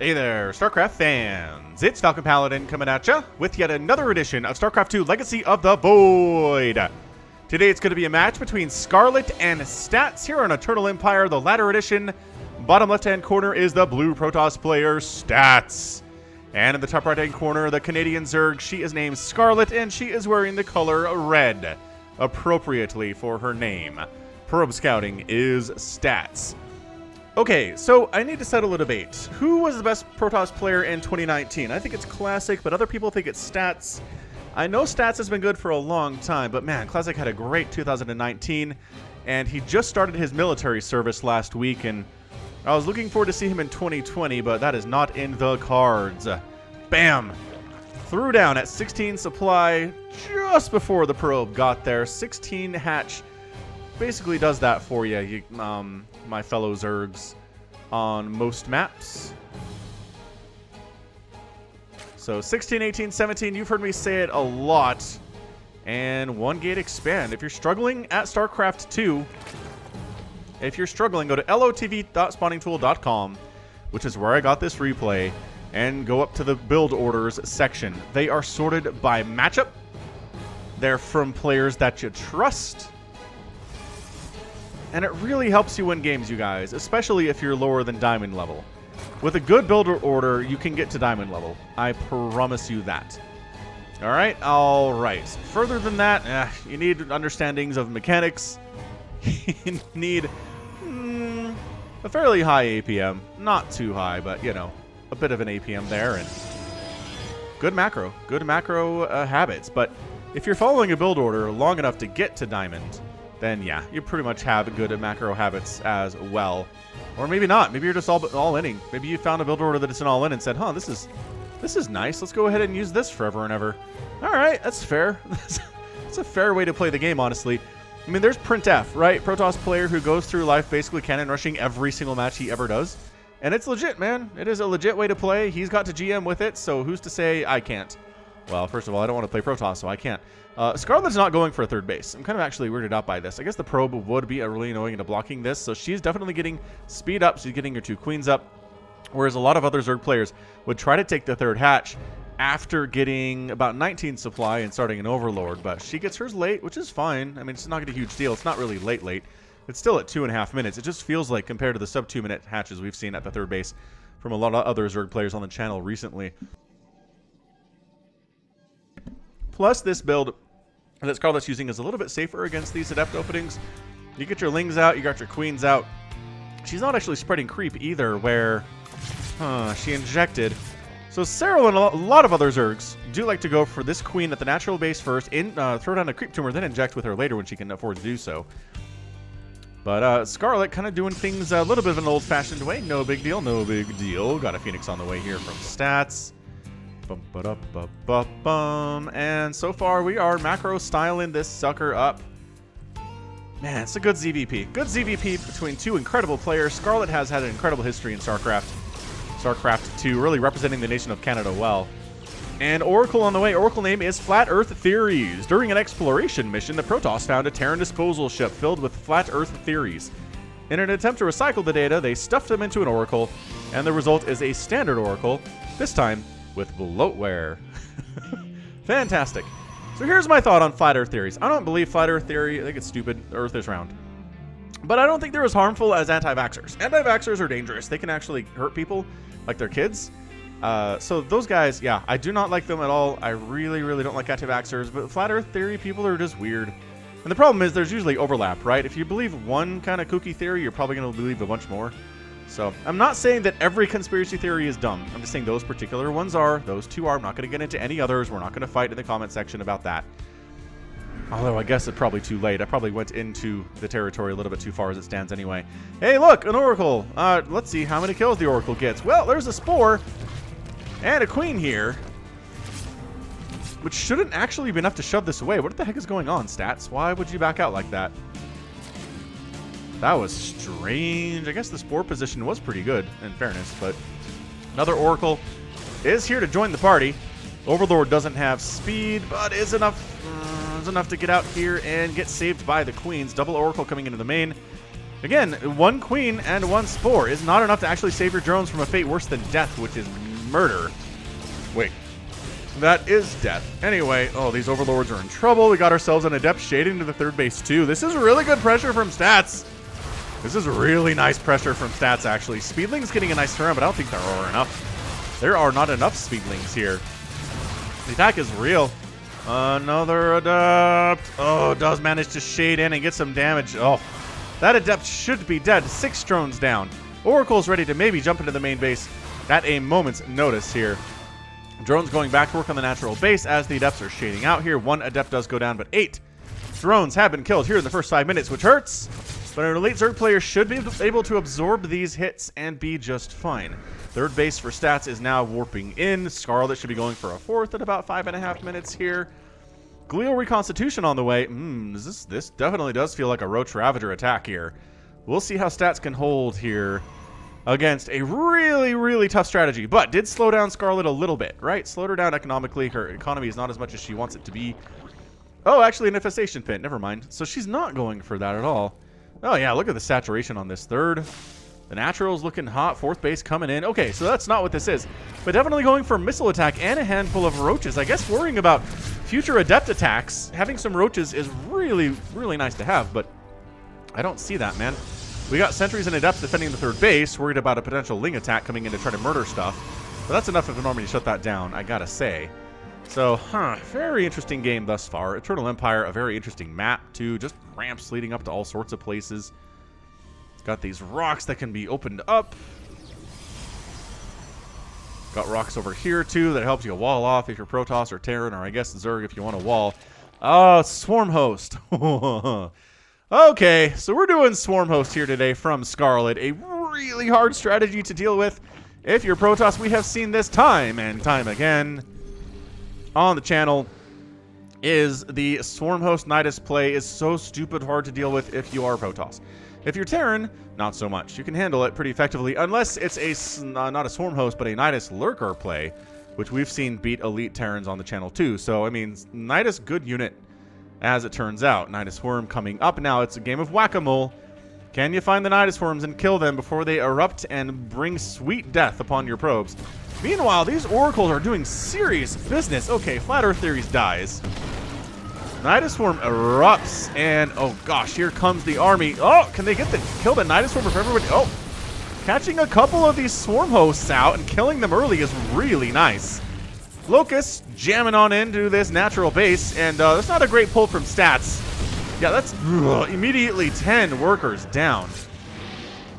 Hey there, StarCraft fans! It's Falcon Paladin coming at ya with yet another edition of StarCraft 2 Legacy of the Void. Today it's going to be a match between Scarlett and Stats here on Eternal Empire, the latter edition. Bottom left-hand corner is the blue Protoss player, Stats. And in the top right-hand corner, the Canadian Zerg. She is named Scarlett, and she is wearing the color red, appropriately for her name. Probe Scouting is Stats. Okay, so I need to settle a debate. Who was the best Protoss player in 2019? I think it's Classic, but other people think it's Stats. I know Stats has been good for a long time, but man, Classic had a great 2019, and he just started his military service last week, and I was looking forward to see him in 2020, but that is not in the cards. Bam! Threw down at 16 supply just before the probe got there. 16 hatch basically does that for you, my fellow Zergs, on most maps. So 16, 18, 17, you've heard me say it a lot. And one gate expand. If you're struggling at StarCraft 2, if you're struggling, go to lotv.spawningtool.com, which is where I got this replay, and go up to the build orders section. They are sorted by matchup. They're from players that you trust. And it really helps you win games, you guys, especially if you're lower than diamond level. With a good builder order, you can get to diamond level. I promise you that. All right. Further than that, you need understandings of mechanics. You need a fairly high APM. Not too high, but, you know, a bit of an APM there. And good macro habits. But if you're following a build order long enough to get to diamond, then yeah, you pretty much have good macro habits as well. Or maybe not. Maybe you're just all-inning. Maybe you found a build order that is an all-in and said, huh, this is nice. Let's go ahead and use this forever and ever. All right, that's fair. That's a fair way to play the game, honestly. I mean, there's Printf, right? Protoss player who goes through life basically cannon rushing every single match he ever does. And it's legit, man. It is a legit way to play. He's got to GM with it, so who's to say I can't? Well, first of all, I don't want to play Protoss, so I can't. Scarlett's not going for a third base. I'm kind of actually weirded out by this. I guess the probe would be really annoying into blocking this, so she's definitely getting speed up. She's getting her 2 queens up, whereas a lot of other Zerg players would try to take the third hatch after getting about 19 supply and starting an Overlord, but she gets hers late, which is fine. I mean, it's not a huge deal. It's not really late. It's still at 2.5 minutes. It just feels like, compared to the sub 2-minute hatches we've seen at the third base from a lot of other Zerg players on the channel recently. Plus, this build that Scarlett's using is a little bit safer against these adept openings. You get your lings out, you got your queens out. She's not actually spreading creep either, where she injected. So Cyril and a lot of other Zergs do like to go for this queen at the natural base first, throw down a creep tumor, then inject with her later when she can afford to do so. But Scarlett kind of doing things a little bit of an old-fashioned way. No big deal, no big deal. Got a Phoenix on the way here from Stats. And so far we are macro styling this sucker up. Man, it's a good ZVP. Good ZVP between two incredible players. Scarlett has had an incredible history in StarCraft. StarCraft 2, really representing the nation of Canada well. And Oracle on the way. Oracle name is Flat Earth Theories. During an exploration mission, the Protoss found a Terran disposal ship filled with Flat Earth Theories. In an attempt to recycle the data, they stuffed them into an Oracle, and the result is a standard Oracle, this time with bloatware. Fantastic. So here's my thought on Flat Earth Theories. I don't believe Flat Earth Theory. I think it's stupid. The Earth is round. But I don't think they're as harmful as anti-vaxxers. Anti-vaxxers are dangerous. They can actually hurt people, like their kids. So those guys, yeah, I do not like them at all. I really, really don't like anti-vaxxers. But Flat Earth Theory people are just weird. And the problem is there's usually overlap, right? If you believe one kind of kooky theory, you're probably going to believe a bunch more. So I'm not saying that every conspiracy theory is dumb. I'm just saying those particular ones are. Those two are. I'm not going to get into any others. We're not going to fight in the comment section about that. Although I guess it's probably too late. I probably went into the territory a little bit too far as it stands anyway. Hey, look, an Oracle. Let's see how many kills the Oracle gets. Well, there's a Spore and a Queen here, which shouldn't actually be enough to shove this away. What the heck is going on, Stats? Why would you back out like that? That was strange. I guess the Spore position was pretty good, in fairness, but another Oracle is here to join the party. Overlord doesn't have speed, but is enough to get out here and get saved by the Queens. Double Oracle coming into the main. Again, 1 queen and 1 spore is not enough to actually save your drones from a fate worse than death, which is murder. Wait. That is death. Anyway, oh, these overlords are in trouble. We got ourselves an adept shading to the 3rd base too. This is really good pressure from stats. This is really nice pressure from stats, actually. Speedling's getting a nice turn, but I don't think there are enough. There are not enough speedlings here. The attack is real. Another adept. Oh, does manage to shade in and get some damage. Oh, that adept should be dead. 6 drones down. Oracle's ready to maybe jump into the main base at a moment's notice here. Drones going back to work on the natural base as the adepts are shading out here. 1 adept does go down, but 8 drones have been killed here in the first 5 minutes, which hurts. But an elite Zerg player should be able to absorb these hits and be just fine. 3rd base for stats is now warping in. Scarlett should be going for a 4th at about 5.5 minutes here. Glial Reconstitution on the way. This definitely does feel like a Roach Ravager attack here. We'll see how stats can hold here against a really, really tough strategy. But did slow down Scarlett a little bit, right? Slowed her down economically. Her economy is not as much as she wants it to be. Oh, actually an infestation pit. Never mind. So she's not going for that at all. Oh, yeah, look at the saturation on this 3rd. The natural's looking hot. 4th base coming in. Okay, so that's not what this is. But definitely going for missile attack and a handful of roaches. I guess worrying about future adept attacks, having some roaches is really, really nice to have. But I don't see that, man. We got sentries and adepts defending the 3rd base, worried about a potential Ling attack coming in to try to murder stuff. But that's enough of an army to shut that down, I gotta say. So, very interesting game thus far. Eternal Empire, a very interesting map, too. Just ramps leading up to all sorts of places. Got these rocks that can be opened up. Got rocks over here, too, that helps you wall off if you're Protoss or Terran, or I guess Zerg if you want to wall. Oh, Swarm Host. Okay, so we're doing Swarm Host here today from Scarlett. A really hard strategy to deal with. If you're Protoss, we have seen this time and time again on the channel. Is the Swarm Host Nidus play is so stupid hard to deal with if you are Protoss. If you're Terran, not so much. You can handle it pretty effectively, unless it's a not a Swarm Host, but a Nidus Lurker play, which we've seen beat elite Terrans on the channel too. So, I mean, Nidus, good unit, as it turns out. Nidus Worm coming up now. It's a game of whack-a-mole. Can you find the Nidus Worms and kill them before they erupt and bring sweet death upon your probes? Meanwhile, these oracles are doing serious business. Okay, Flat Earth Theories dies. Nidus Worm erupts, and oh gosh, here comes the army. Oh, can they kill the Nidus Worm before everybody? Oh, catching a couple of these Swarm Hosts out and killing them early is really nice. Locust jamming on into this natural base, and that's not a great pull from stats. Yeah, that's immediately 10 workers down.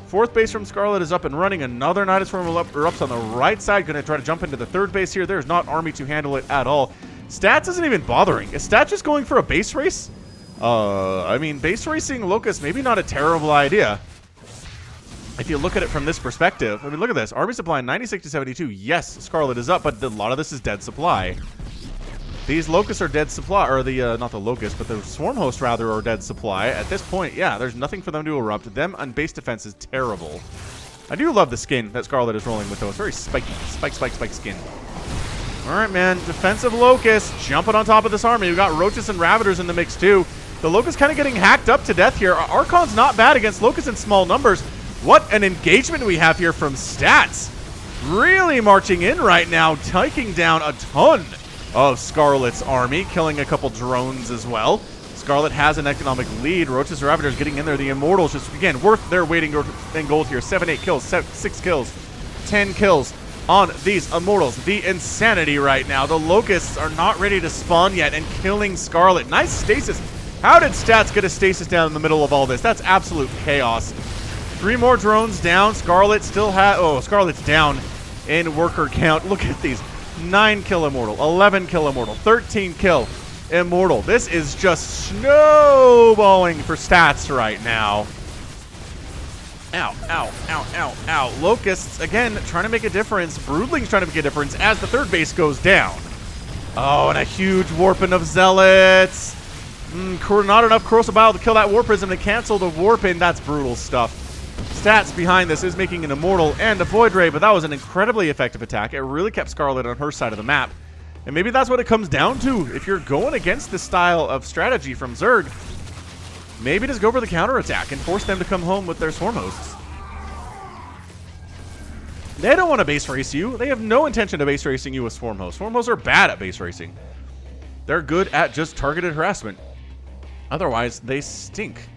4th base from Scarlett is up and running. Another Nidus Worm erupts on the right side. Going to try to jump into the 3rd base here. There's not army to handle it at all. Stats isn't even bothering. Is Stats just going for a base race? I mean, base racing Locust, maybe not a terrible idea. If you look at it from this perspective, I mean, look at this. Army supply 96 to 72. Yes, Scarlett is up, but a lot of this is dead supply. These Locusts are dead supply, or the, not the Locust, but the Swarm Host, rather, are dead supply. At this point, yeah, there's nothing for them to erupt. Them on base defense is terrible. I do love the skin that Scarlett is rolling with, though. It's very spiky. Spike skin. All right, man. Defensive Locust jumping on top of this army. We've got Roaches and Ravagers in the mix, too. The Locust kind of getting hacked up to death here. Archon's not bad against Locusts in small numbers. What an engagement we have here from Stats. Really marching in right now, taking down a ton of Scarlett's army, killing a couple drones as well. Scarlett has an economic lead. Roaches and Ravagers getting in there. The Immortals just, again, worth their weight in gold here. 7, 8 kills, 6 kills, 10 kills on these Immortals. The insanity right now. The Locusts are not ready to spawn yet and killing Scarlett. Nice stasis. How did Stats get a stasis down in the middle of all this? That's absolute chaos. 3 more drones down. Scarlett still has... Oh, Scarlett's down in worker count. Look at these. 9 kill Immortal, 11 kill Immortal, 13 kill Immortal. This is just snowballing for Stats right now. Ow, ow, ow, ow, ow. Locusts, again, trying to make a difference. Broodling's trying to make a difference as the 3rd base goes down. Oh, and a huge warping of Zealots. Not enough Corrosive Bile to kill that War Prism to cancel the warping. That's brutal stuff. Stats behind this is making an Immortal and a Void Ray, but that was an incredibly effective attack. It really kept Scarlett on her side of the map. And maybe that's what it comes down to. If you're going against this style of strategy from Zerg, Maybe just go for the counterattack and force them to come home with their swarm hosts. They don't want to base race you. They have no intention of base racing you with swarm hosts. Swarm hosts are bad at base racing. They're good at just targeted harassment. Otherwise, they stink.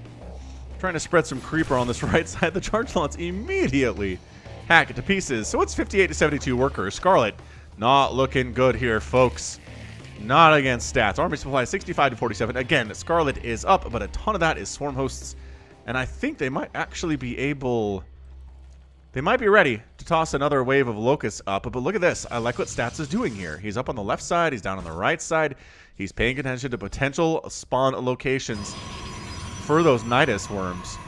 Trying to spread some creeper on this right side. The charge launch immediately hack it to pieces. So it's 58 to 72 workers. Scarlett not looking good here, folks. Not against stats. Army supply 65 to 47. Again, Scarlett is up, but a ton of that is swarm hosts. And I think they might actually be able... They might be ready to toss another wave of locusts up. But look at this. I like what Stats is doing here. He's up on the left side. He's down on the right side. He's paying attention to potential spawn locations for those Nidus worms.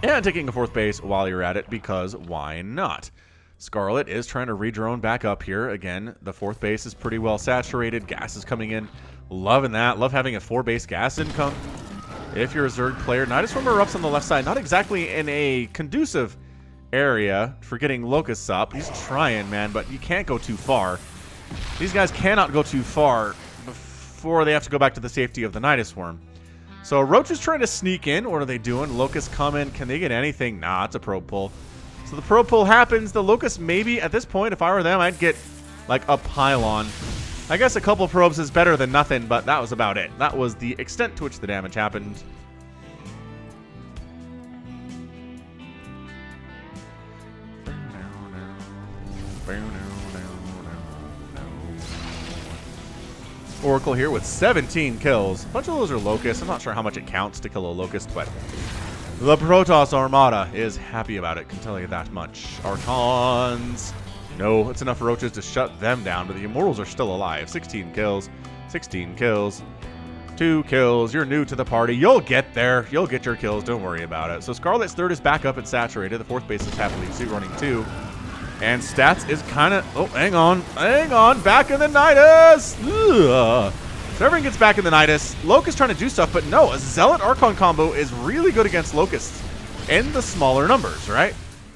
And taking a fourth base while you're at it, because why not? Scarlett is trying to re-drone back up here. Again, the fourth base is pretty well saturated. Gas is coming in. Loving that. Love having a 4-base gas income. If you're a Zerg player, Nidus worm erupts on the left side. Not exactly in a conducive area for getting locusts up. He's trying, man, but you can't go too far. These guys cannot go too far before they have to go back to the safety of the Nidus worm. So Roach is trying to sneak in. What are they doing? Locusts come in. Can they get anything? Nah, it's a probe pull. So the probe pull happens. The Locust, maybe at this point, if I were them, I'd get like a pylon. I guess a couple probes is better than nothing, but that was about it. That was the extent to which the damage happened. Oracle here with 17 kills. A bunch of those are locusts. I'm not sure how much it counts to kill a locust, but the Protoss Armada is happy about it, can tell you that much. Archons. No, it's enough roaches to shut them down, but the Immortals are still alive. 16 kills. 16 kills. 2 kills. You're new to the party. You'll get there. You'll get your kills. Don't worry about it. So Scarlett's third is back up and saturated. The fourth base is happily running 2. And Stats is kind of... Oh, hang on. Hang on. Back in the Nidus. Ugh. So everyone gets back in the Nidus. Locust trying to do stuff, but no. A Zealot Archon combo is really good against Locusts in the smaller numbers, right?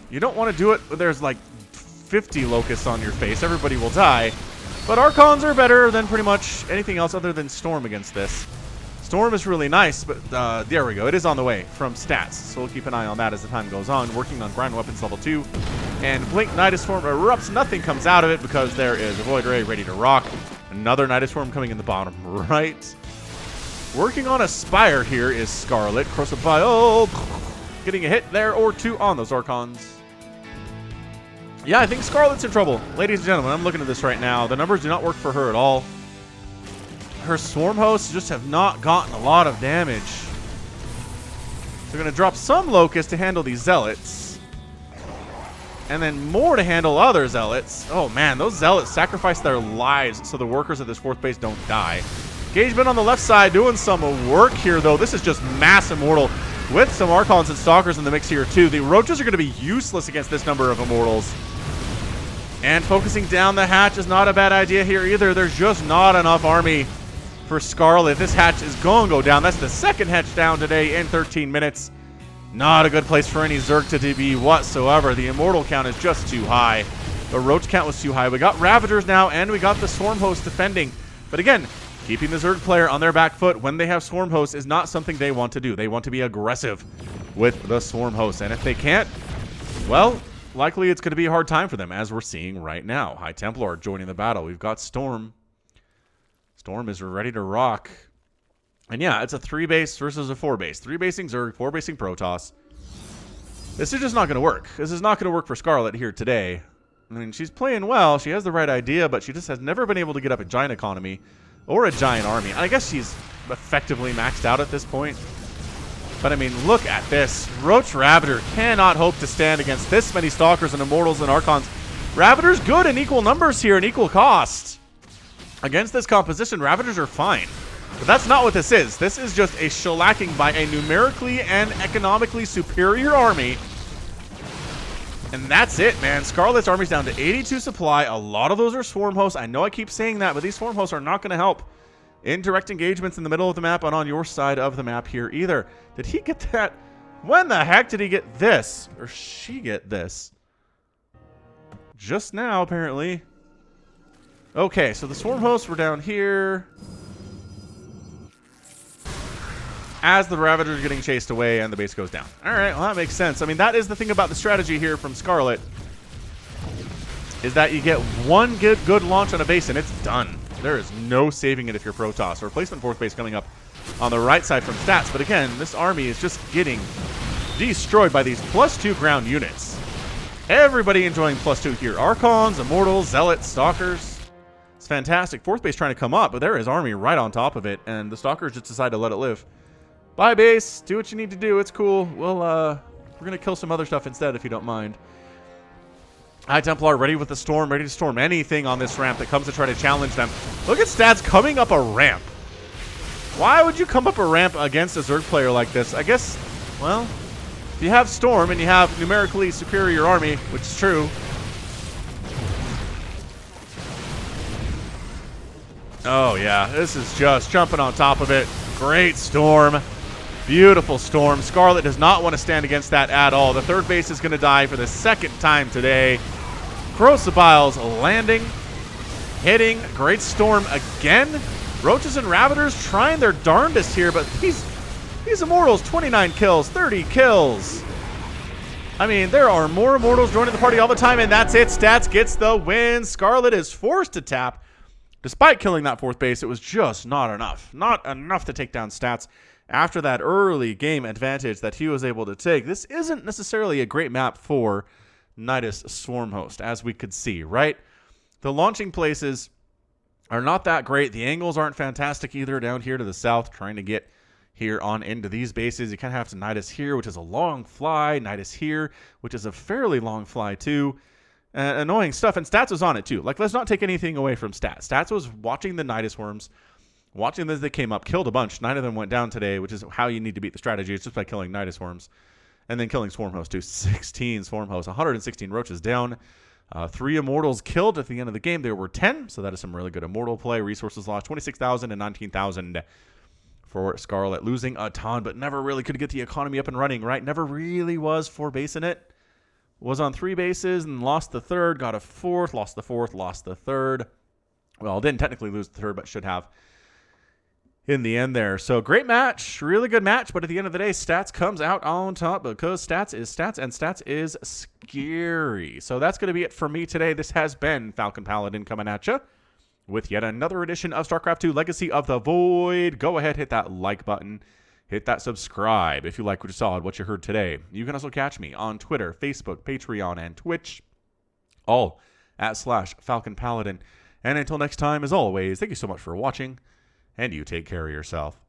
You don't want to do it when there's like 50 Locusts on your face. Everybody will die. But Archons are better than pretty much anything else other than Storm against this. Storm is really nice, but there we go. It is on the way from Stats. So we'll keep an eye on that as the time goes on. Working on Grind Weapons level 2. And Blink Nidus Swarm erupts. Nothing comes out of it because there is a Void Ray ready to rock. Another Nidus Swarm coming in the bottom right. Working on a Spire here is Scarlett. Corrosive Bile. Getting a hit there or 2 on those Archons. Yeah, I think Scarlett's in trouble. Ladies and gentlemen, I'm looking at this right now. The numbers do not work for her at all. Her Swarm hosts just have not gotten a lot of damage. They're going to drop some Locusts to handle these Zealots. And then more to handle other Zealots. Oh man, those Zealots sacrifice their lives so the workers at this fourth base don't die. Engagement on the left side doing some work here though. This is just mass Immortal with some Archons and Stalkers in the mix here too. The Roaches are going to be useless against this number of Immortals. And focusing down the hatch is not a bad idea here either. There's just not enough army for Scarlett. This hatch is going to go down. That's the second hatch down today in 13 minutes. Not a good place for any Zerg to be whatsoever. The Immortal count is just too high. The Roach count was too high. We got Ravagers now, and we got the Swarm Host defending. But again, keeping the Zerg player on their back foot when they have Swarm Hosts is not something they want to do. They want to be aggressive with the Swarm Host. And if they can't, well, likely it's going to be a hard time for them, as we're seeing right now. High Templar joining the battle. We've got Storm. Storm is ready to rock. And yeah, it's a 3-base versus a 4-base. 3-basing Zerg, 4-basing Protoss. This is just not going to work. This is not going to work for Scarlett here today. I mean, she's playing well. She has the right idea, but she just has never been able to get up a giant economy or a giant army. I guess she's effectively maxed out at this point. But I mean, look at this. Roach Ravager cannot hope to stand against this many Stalkers and Immortals and Archons. Ravager's good in equal numbers here and equal cost. Against this composition, Ravagers are fine. But that's not what this is. This is just a shellacking by a numerically and economically superior army. And that's it, man. Scarlett's army's down to 82 supply. A lot of those are Swarm Hosts. I know I keep saying that, but these Swarm Hosts are not going to help in direct engagements in the middle of the map and on your side of the map here either. Did he get that? When the heck did he get this? Or she get this? Just now, apparently. Okay, so the Swarm Hosts were down here. as the Ravagers are getting chased away and the base goes down. All right, well, that makes sense. I mean, that is the thing about the strategy here from Scarlett, is that you get one good launch on a base and it's done. There is no saving it if you're Protoss. Replacement fourth base coming up on the right side from stats. But again, this army is just getting destroyed by these +2 ground units. Everybody enjoying +2 here. Archons, Immortals, Zealots, Stalkers. It's fantastic. Fourth base trying to come up, but there is army right on top of it, and the Stalkers just decide to let it live. Bye, base. Do what you need to do. It's cool. We're going to kill some other stuff instead, if you don't mind. High Templar ready with the storm, ready to storm anything on this ramp that comes to try to challenge them. Look at Stats coming up a ramp. Why would you come up a ramp against a Zerg player like this? I guess, well, if you have Storm and you have numerically superior army, which is true. Oh, yeah, this is just jumping on top of it. Great Storm. Beautiful Storm. Scarlett does not want to stand against that at all. The third base is going to die for the second time today. Crucibles landing, hitting. Great Storm again. Roaches and Ravagers trying their darndest here, but these Immortals, 29 kills, 30 kills. I mean, there are more Immortals joining the party all the time, and that's it. Stats gets the win. Scarlett is forced to tap. Despite killing that fourth base, it was just not enough. Not enough to take down Stats after that early game advantage that he was able to take. This isn't necessarily a great map for Nidus Swarmhost, as we could see, right? The launching places are not that great. The angles aren't fantastic either down here to the south, trying to get here on into these bases. You kind of have to Nidus here, which is a long fly. Nidus here, which is a fairly long fly too. Annoying stuff. And Stats was on it too. Like, let's not take anything away from Stats. Stats was watching the Nidus worms, watching them as they came up, killed a bunch. 9 of them went down today, which is how you need to beat the strategy. It's just by killing Nidus worms. And then killing Swarmhost too. 16 Swarmhosts, 116 roaches down. 3 Immortals killed at the end of the game. There were 10, so that is some really good Immortal play. Resources lost, 26,000 and 19,000 for Scarlett. Losing a ton, but never really could get the economy up and running, right? Never really was 4 base in it. Was on 3 bases and lost the third, got a fourth, lost the fourth, lost the third. Well, didn't technically lose the third, but should have in the end there. So great match, really good match, but at the end of the day, Stats comes out on top because Stats is Stats, and Stats is scary. So that's going to be it for me today. This has been Falcon Paladin coming at you with yet another edition of StarCraft 2 Legacy of the Void. Go ahead, hit that like button. Hit that subscribe if you like what you saw and what you heard today. You can also catch me on Twitter, Facebook, Patreon, and Twitch, all at /Falcon Paladin. And until next time, as always, thank you so much for watching, and you take care of yourself.